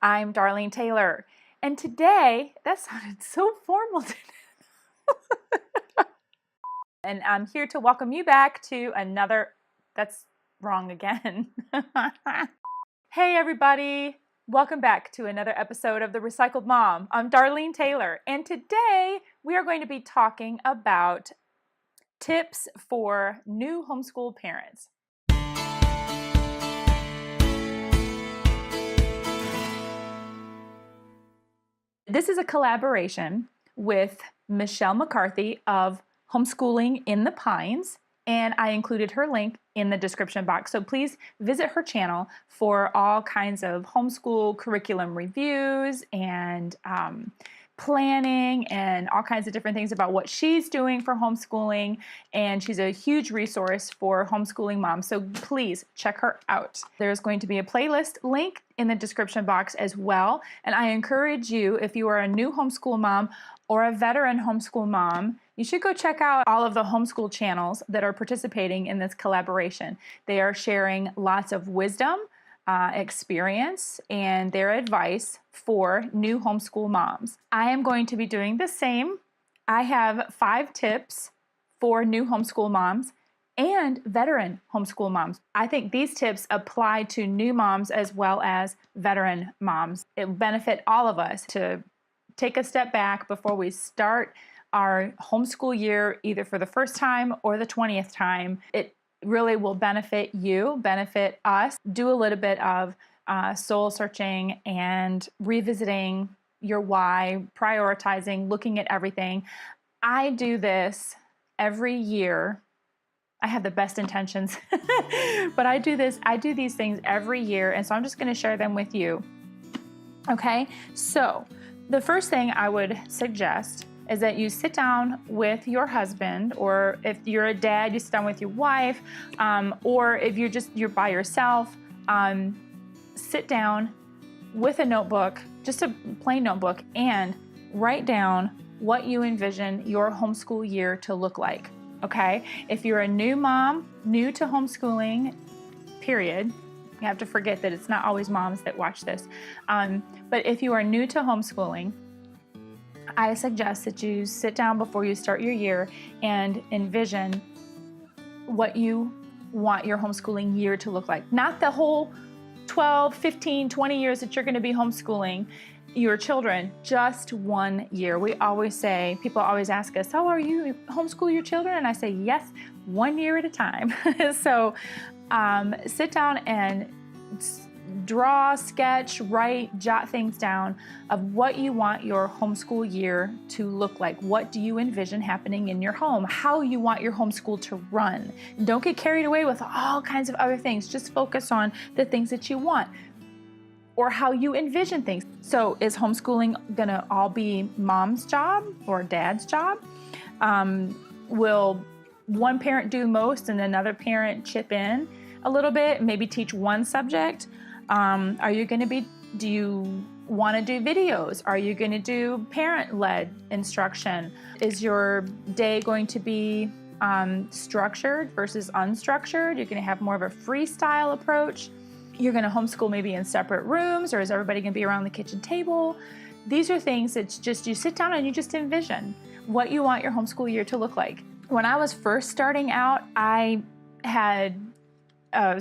I'm Darlene Taylor, and today, that sounded so formal today. And I'm here to welcome you back to another, that's wrong again. Hey everybody, welcome back to another episode of The Recycled Mom. I'm Darlene Taylor, and today we are going to be talking about tips for new homeschool parents. This is a collaboration with Michelle McCarthy of Homeschooling in the Pines, and I included her link in the description box. So please visit her channel for all kinds of homeschool curriculum reviews and planning and all kinds of different things about what she's doing for homeschooling, and she's a huge resource for homeschooling moms, so please check her out. There's going to be a playlist link in the description box as well, and I encourage you, if you are a new homeschool mom or a veteran homeschool mom, you should go check out all of the homeschool channels that are participating in this collaboration. They are sharing lots of wisdom, experience, and their advice for new homeschool moms. I am going to be doing the same. I have 5 tips for new homeschool moms and veteran homeschool moms. I think these tips apply to new moms as well as veteran moms. It will benefit all of us to take a step back before we start our homeschool year, either for the first time or the 20th time. It really will benefit you, benefit us. Do a little bit of soul searching and revisiting your why, prioritizing, looking at everything. I do this every year. I have the best intentions, but I do these things every year, and so I'm just going to share them with you. Okay, so the first thing I would suggest is that you sit down with your husband, or if you're a dad, you sit down with your wife, or if you're by yourself, sit down with a notebook, just a plain notebook, and write down what you envision your homeschool year to look like, okay? If you're a new mom, new to homeschooling, period, you have to forget that it's not always moms that watch this, but if you are new to homeschooling, I suggest that you sit down before you start your year and envision what you want your homeschooling year to look like. Not the whole 12, 15, 20 years that you're going to be homeschooling your children, just 1 year. We always say, people always ask us, oh, are you homeschool your children? And I say, yes, 1 year at a time. So sit down and draw, sketch, write, jot things down of what you want your homeschool year to look like. What do you envision happening in your home? How you want your homeschool to run. Don't get carried away with all kinds of other things. Just focus on the things that you want or how you envision things. So is homeschooling gonna all be mom's job or dad's job? Will one parent do most and another parent chip in a little bit, maybe teach one subject? Do you want to do videos? Are you going to do parent-led instruction? Is your day going to be structured versus unstructured? You're going to have more of a freestyle approach? You're going to homeschool maybe in separate rooms, or is everybody going to be around the kitchen table? These are things that you sit down and you just envision what you want your homeschool year to look like. When I was first starting out, I had a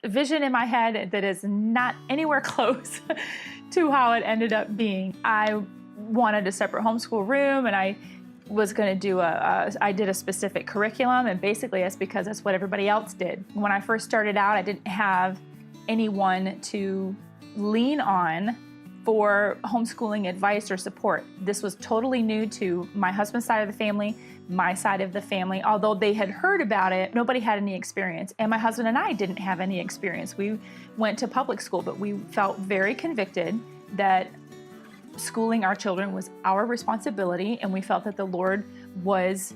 vision in my head that is not anywhere close to how it ended up being. I wanted a separate homeschool room, and I was going to do I did a specific curriculum, and basically that's because that's what everybody else did. When I first started out, I didn't have anyone to lean on for homeschooling advice or support. This was totally new to my husband's side of the family, my side of the family. Although they had heard about it, nobody had any experience. And my husband and I didn't have any experience. We went to public school, but we felt very convicted that schooling our children was our responsibility, and we felt that the Lord was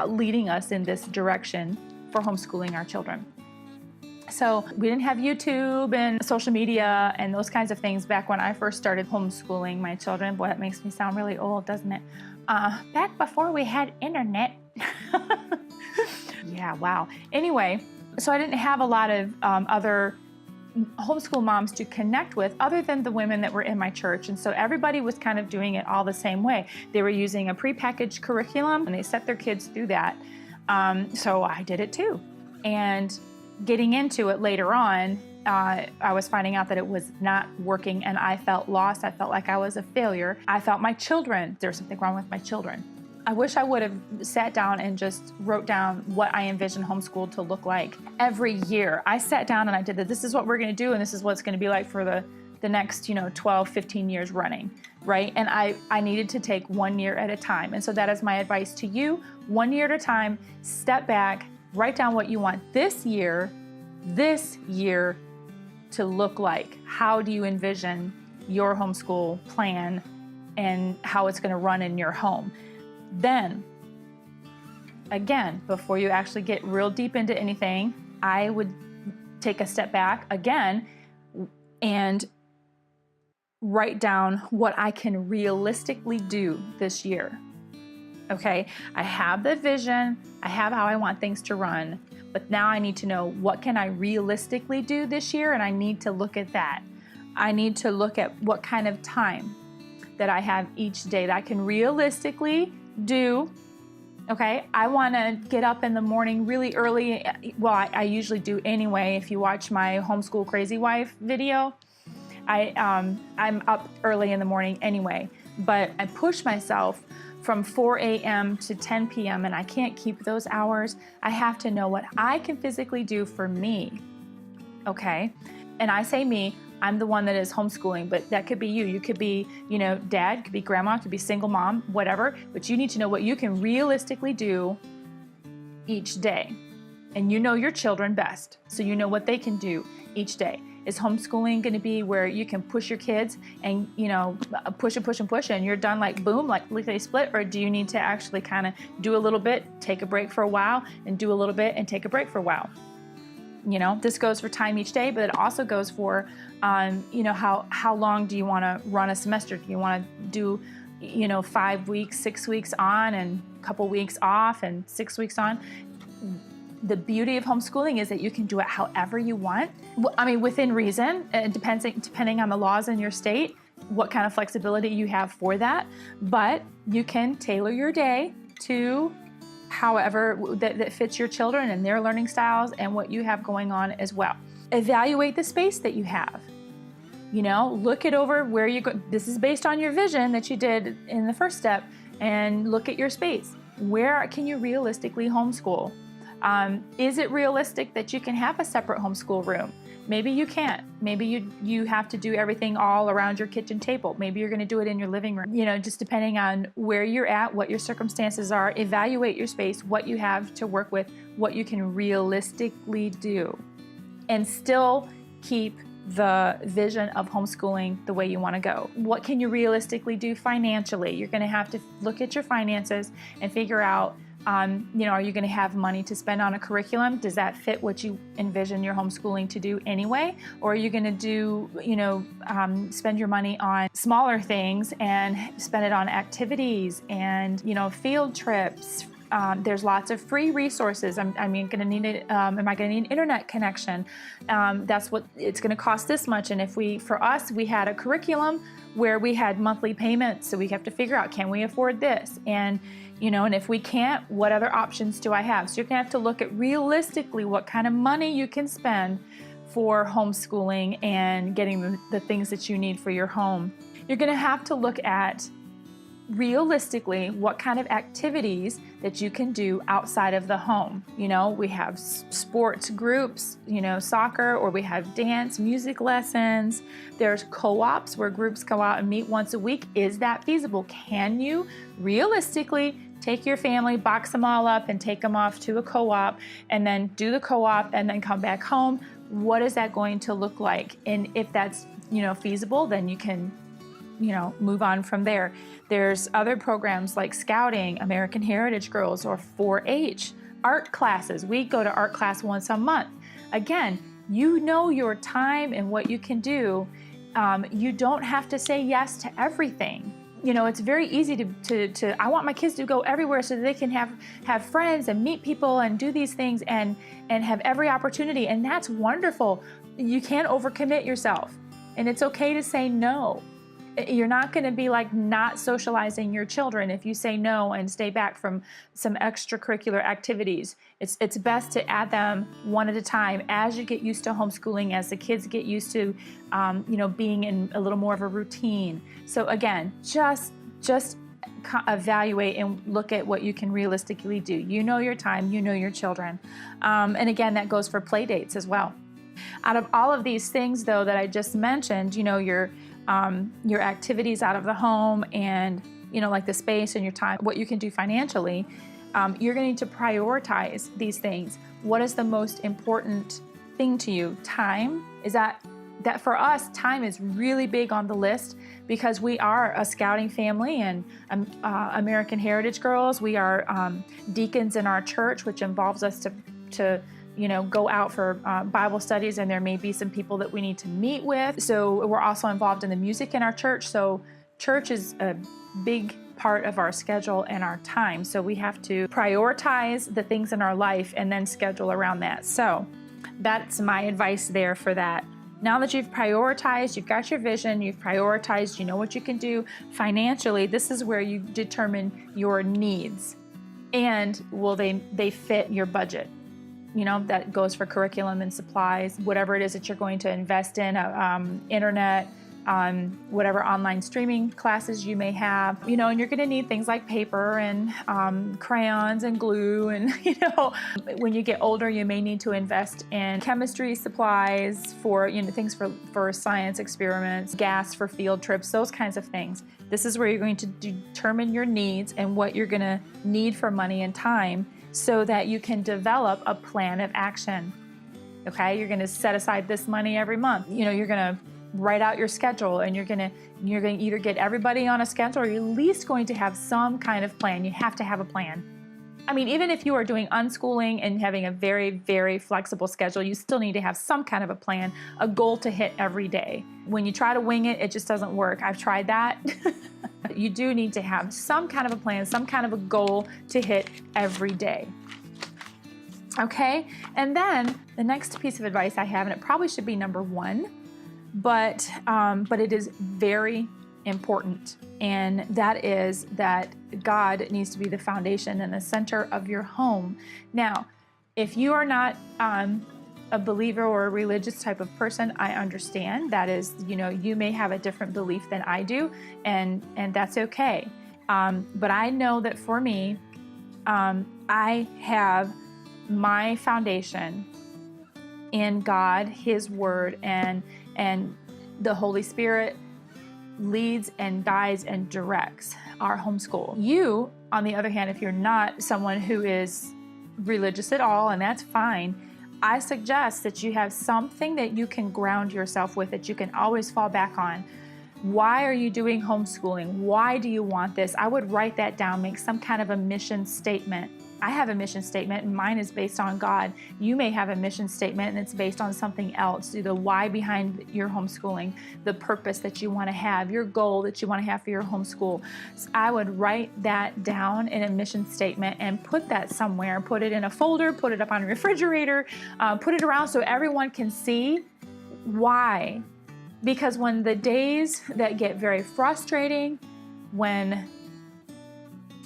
leading us in this direction for homeschooling our children. So we didn't have YouTube and social media and those kinds of things back when I first started homeschooling my children. Boy, that makes me sound really old, doesn't it? Back before we had internet. Yeah, wow. Anyway, so I didn't have a lot of other homeschool moms to connect with other than the women that were in my church. And so everybody was kind of doing it all the same way. They were using a prepackaged curriculum and they set their kids through that. So I did it too. And getting into it later on, I was finding out that it was not working and I felt lost. I felt like I was a failure. I felt there was something wrong with my children. I wish I would have sat down and just wrote down what I envisioned homeschool to look like every year. I sat down and I did that. This is what we're going to do, and this is what it's going to be like for the next 12, 15 years running, right? And I needed to take 1 year at a time. And so that is my advice to you. 1 year at a time, step back, write down what you want this year to look like. How do you envision your homeschool plan and how it's going to run in your home? Then, again, before you actually get real deep into anything, I would take a step back again and write down what I can realistically do this year. Okay, I have the vision, I have how I want things to run, but now I need to know what can I realistically do this year, and I need to look at that. I need to look at what kind of time that I have each day that I can realistically do. Okay, I want to get up in the morning really early. Well, I usually do anyway. If you watch my Homeschool Crazy Wife video, I'm up early in the morning anyway, but I push myself from 4 a.m. to 10 p.m. and I can't keep those hours. I have to know what I can physically do for me. Okay, and I say me, I'm the one that is homeschooling, but that could be you. You could be, dad, could be grandma, could be single mom, whatever. But you need to know what you can realistically do each day. And you know your children best, so you know what they can do each day. Is homeschooling going to be where you can push your kids and, push and push and push and you're done like boom, like lickety split? Or do you need to actually kind of do a little bit, take a break for a while, and do a little bit and take a break for a while? This goes for time each day, but it also goes for, how long do you want to run a semester? Do you want to do, 5 weeks, 6 weeks on and a couple weeks off and 6 weeks on? The beauty of homeschooling is that you can do it however you want. I mean, within reason, depending on the laws in your state, what kind of flexibility you have for that. But you can tailor your day to however that fits your children and their learning styles and what you have going on as well. Evaluate the space that you have. Look it over where you go. This is based on your vision that you did in the first step, and look at your space. Where can you realistically homeschool? Is it realistic that you can have a separate homeschool room? Maybe you can't. Maybe you have to do everything all around your kitchen table. Maybe you're going to do it in your living room. Just depending on where you're at, what your circumstances are, evaluate your space, what you have to work with, what you can realistically do, and still keep the vision of homeschooling the way you want to go. What can you realistically do financially? You're going to have to look at your finances and figure out, are you going to have money to spend on a curriculum? Does that fit what you envision your homeschooling to do anyway? Or are you going to do, spend your money on smaller things and spend it on activities and, field trips? There's lots of free resources. Am I going to need an internet connection? That's what it's going to cost this much. And for us, we had a curriculum where we had monthly payments. So we have to figure out, can we afford this? And if we can't, what other options do I have? So you're going to have to look at realistically what kind of money you can spend for homeschooling and getting the things that you need for your home. You're going to have to look at realistically what kind of activities that you can do outside of the home. We have sports groups, soccer, or we have dance, music lessons. There's co-ops where groups go out and meet once a week. Is that feasible? Can you realistically take your family, box them all up, and take them off to a co-op, and then do the co-op, and then come back home? What is that going to look like? And if that's, feasible, then you can, move on from there. There's other programs like Scouting, American Heritage Girls, or 4-H, art classes. We go to art class once a month. Again, your time and what you can do. You don't have to say yes to everything. It's very easy to I want my kids to go everywhere so that they can have friends and meet people and do these things and have every opportunity. And that's wonderful. you can't overcommit yourself, and it's okay to say no. You're not going to be like not socializing your children if you say no and stay back from some extracurricular activities. It's best to add them one at a time as you get used to homeschooling, as the kids get used to, being in a little more of a routine. So again, just evaluate and look at what you can realistically do. You know your time, you know your children. And again, that goes for play dates as well. Out of all of these things, though, that I just mentioned, your activities out of the home and, like the space and your time, what you can do financially, you're going to need to prioritize these things. What is the most important thing to you? Time. Is that for us, time is really big on the list because we are a scouting family and American Heritage Girls. We are deacons in our church, which involves us to go out for Bible studies, and there may be some people that we need to meet with. So we're also involved in the music in our church. So church is a big part of our schedule and our time. So we have to prioritize the things in our life and then schedule around that. So that's my advice there for that. Now that you've prioritized, you've got your vision, you've prioritized, you know what you can do financially, this is where you determine your needs. And will they fit your budget? That goes for curriculum and supplies, whatever it is that you're going to invest in, internet, whatever online streaming classes you may have, and you're going to need things like paper and crayons and glue. And, when you get older, you may need to invest in chemistry supplies for, things for science experiments, gas for field trips, those kinds of things. This is where you're going to determine your needs and what you're going to need for money and time, so that you can develop a plan of action. Okay, you're going to set aside this money every month. You're going to write out your schedule, and you're going to either get everybody on a schedule, or you're at least going to have some kind of plan. You have to have a plan. I mean, even if you are doing unschooling and having a very, very flexible schedule, you still need to have some kind of a plan, a goal to hit every day. When you try to wing it, it just doesn't work. I've tried that. You do need to have some kind of a plan, some kind of a goal to hit every day. Okay, and then the next piece of advice I have, and it probably should be number one, but it is very important, and that is that God needs to be the foundation and the center of your home. Now, if you are not a believer or a religious type of person, I understand. That is, you may have a different belief than I do, and that's okay. But I know that for me, I have my foundation in God, His Word, and the Holy Spirit leads and guides and directs our homeschool. You, on the other hand, if you're not someone who is religious at all, and that's fine, I suggest that you have something that you can ground yourself with, that you can always fall back on. Why are you doing homeschooling? Why do you want this? I would write that down, make some kind of a mission statement. I have a mission statement, and mine is based on God. You may have a mission statement, and it's based on something else. The why behind your homeschooling, the purpose that you want to have, your goal that you want to have for your homeschool. So I would write that down in a mission statement and put that somewhere. Put it in a folder, put it up on a refrigerator, put it around so everyone can see why. Because when the days that get very frustrating, when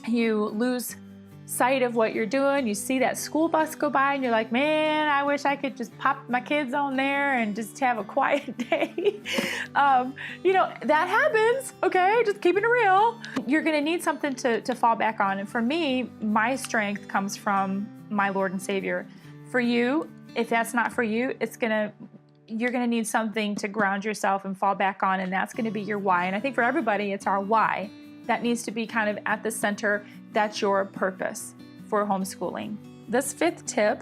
you lose sight of what you're doing, you see that school bus go by and you're like, man, I wish I could just pop my kids on there and just have a quiet day. That happens, okay? Just keeping it real. You're gonna need something to fall back on. And for me, my strength comes from my Lord and Savior. For you, if that's not for you, you're gonna need something to ground yourself and fall back on, and that's gonna be your why. And I think for everybody, it's our why that needs to be kind of at the center. That's your purpose for homeschooling. This fifth tip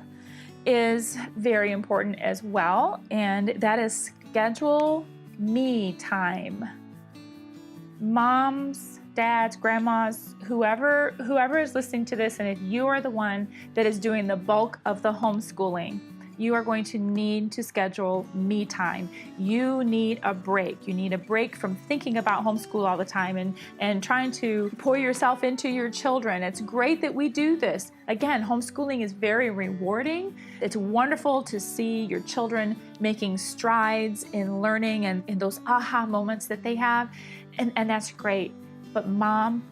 is very important as well, and that is schedule me time. Moms, dads, grandmas, whoever is listening to this, and if you are the one that is doing the bulk of the homeschooling, you are going to need to schedule me time. You need a break. You need a break from thinking about homeschool all the time and trying to pour yourself into your children. It's great that we do this. Again, homeschooling is very rewarding. It's wonderful to see your children making strides in learning and in those aha moments that they have, and that's great. But mom,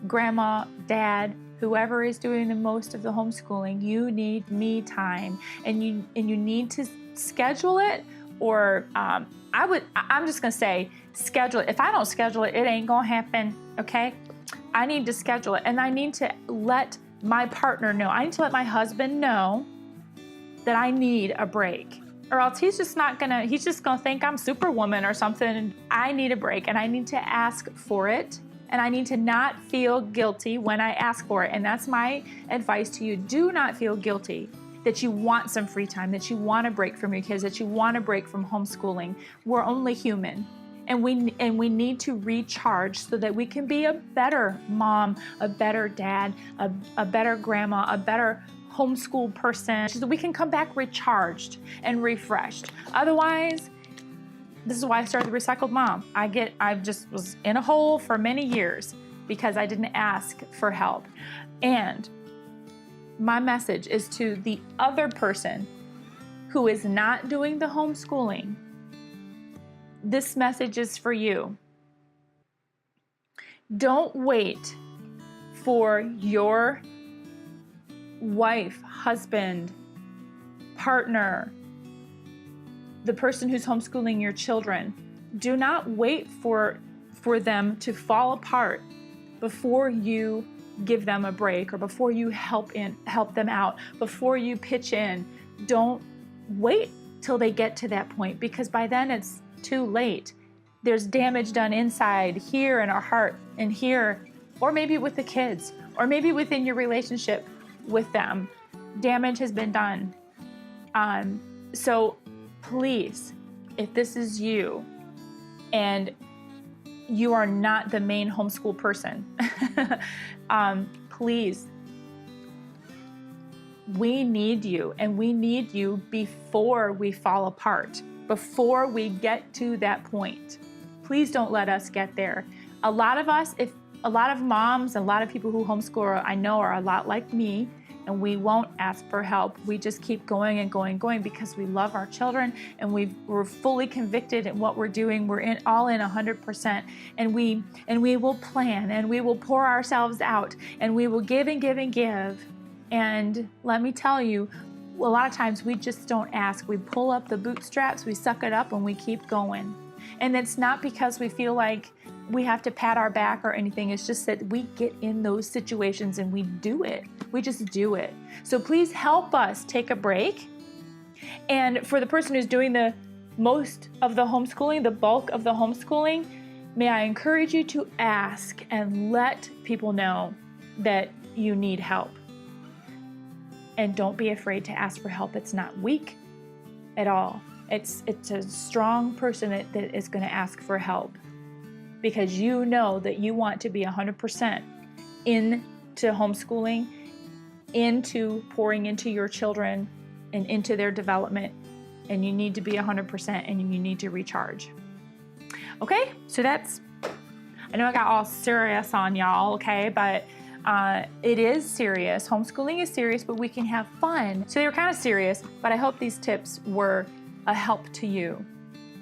grandma, dad, whoever is doing the most of the homeschooling, you need me time, and you need to schedule it. Or I'm just gonna say schedule it. If I don't schedule it, it ain't gonna happen. Okay, I need to schedule it, and I need to let my partner know. I need to let my husband know that I need a break, or else he's just gonna think I'm Superwoman or something. I need a break, and I need to ask for it. And I need to not feel guilty when I ask for it. And that's my advice to you. Do not feel guilty that you want some free time, that you want a break from your kids, that you want a break from homeschooling. We're only human. And we need to recharge so that we can be a better mom, a better dad, a better grandma, a better homeschool person, so that we can come back recharged and refreshed. Otherwise, this is why I started the Recycled Mom. I just was in a hole for many years because I didn't ask for help. And my message is to the other person who is not doing the homeschooling. This message is for you. Don't wait for your wife, husband, partner, the person who's homeschooling your children. Do not wait for them to fall apart before you give them a break, or before you help them out, before you pitch in. Don't wait till they get to that point, because by then it's too late. There's damage done inside here in our heart and here, or maybe with the kids, or maybe within your relationship with them. Damage has been done. So please, if this is you and you are not the main homeschool person, please, we need you, and we need you before we fall apart, before we get to that point. Please don't let us get there. A lot of moms, a lot of people who homeschool, I know, are a lot like me, and we won't ask for help. We just keep going and going and going because we love our children, and we're fully convicted in what we're doing. We're all in 100%, and we will plan, and we will pour ourselves out, and we will give and give and give. And let me tell you, a lot of times we just don't ask. We pull up the bootstraps, we suck it up, and we keep going. And it's not because we feel like we have to pat our back or anything. It's just that we get in those situations and we do it. We just do it. So please help us take a break. And for the person who's doing the most of the homeschooling, the bulk of the homeschooling, may I encourage you to ask and let people know that you need help. And don't be afraid to ask for help. It's not weak at all. It's a strong person that is going to ask for help, because you know that you want to be 100% into homeschooling, into pouring into your children and into their development, and you need to be 100%, and you need to recharge. Okay, so I know I got all serious on y'all, okay, but it is serious. Homeschooling is serious, but we can have fun. So they were kind of serious, but I hope these tips were a help to you.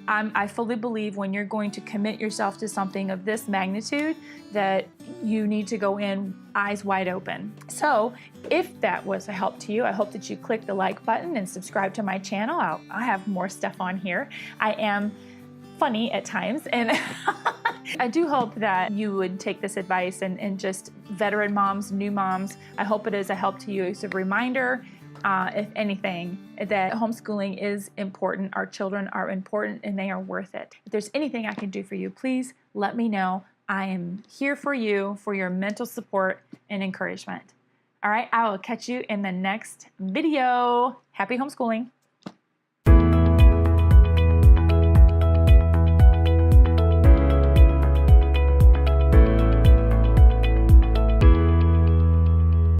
I fully believe when you're going to commit yourself to something of this magnitude that you need to go in eyes wide open. So if that was a help to you, I hope that you click the like button and subscribe to my channel. I have more stuff on here. I am funny at times, and I do hope that you would take this advice and just veteran moms, new moms, I hope it is a help to you. It's a reminder, if anything, that homeschooling is important. Our children are important, and they are worth it. If there's anything I can do for you, please let me know. I am here for you, for your mental support and encouragement. All right, I will catch you in the next video. Happy homeschooling.